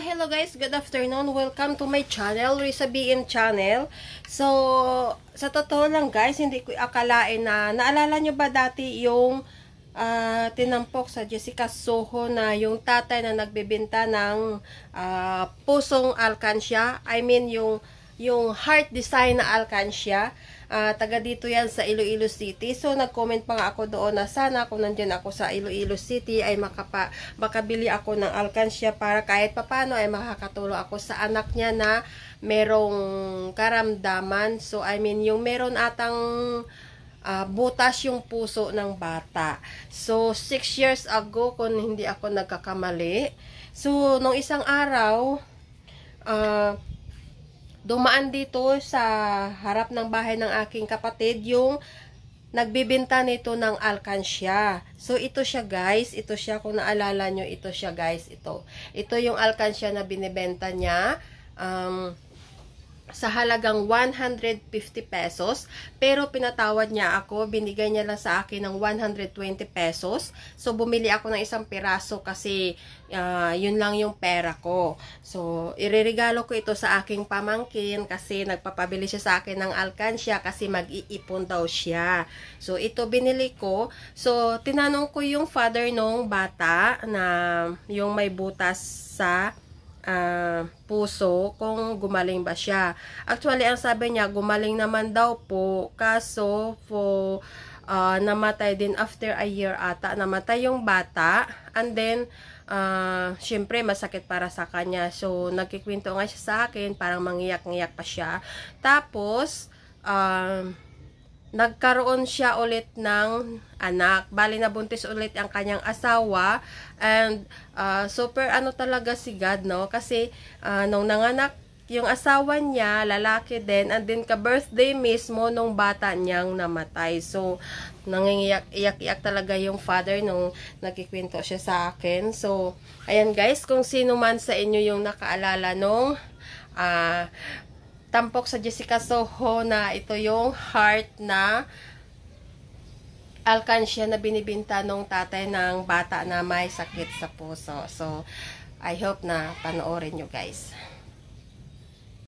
Hello guys, good afternoon. Welcome to my channel, Risa BM channel. So, sa totoo lang guys, hindi ko akalain na naalala nyo ba dati yung tinampok sa Jessica Soho na yung tatay na nagbebenta ng pusong alkansya. I mean yung heart design na alkansya. Taga dito yan sa Iloilo City. So, nag-comment pa nga ako doon na sana kung nandyan ako sa Iloilo City ay makabili ako ng alkansya para kahit papano ay makakatulong ako sa anak niya na merong karamdaman. So, I mean, yung meron atang butas yung puso ng bata. So, 6 years ago, kung hindi ako nagkakamali. So, nung isang araw, dumaan dito sa harap ng bahay ng aking kapatid yung nagbibenta nito ng alkansya. So, ito siya guys. Ito siya, kung naalala nyo, ito siya guys. Ito yung alkansya na binibenta niya. Sa halagang 150 pesos. Pero pinatawad niya ako. Binigay niya lang sa akin ng 120 pesos. So, bumili ako ng isang piraso kasi yun lang yung pera ko. So, ireregalo ko ito sa aking pamangkin kasi nagpapabili siya sa akin ng alkansya kasi mag-iipon daw siya. So, ito binili ko. So, tinanong ko yung father nung bata na yung may butas sa puso kung gumaling ba siya. Actually, ang sabi niya, gumaling naman daw po. Kaso, namatay din after a year ata. Namatay yung bata. And then, syempre, masakit para sa kanya. So, nagkikwento nga siya sa akin. Parang mangiyak-ngiyak pa siya. Tapos, nagkaroon siya ulit ng anak. Bali nabuntis ulit ang kanyang asawa. And super ano talaga si God, no? Kasi nung nanganak yung asawa niya, lalaki din, and then ka-birthday mismo nung bata niyang namatay. So, nangingiyak-iyak talaga yung father nung nagkikwento siya sa akin. So, ayan guys, kung sino man sa inyo yung nakaalala nung tampok sa Jessica Soho na ito yung heart na alkansya na binibinta nung tatay ng bata na may sakit sa puso. So, I hope na panoorin nyo guys.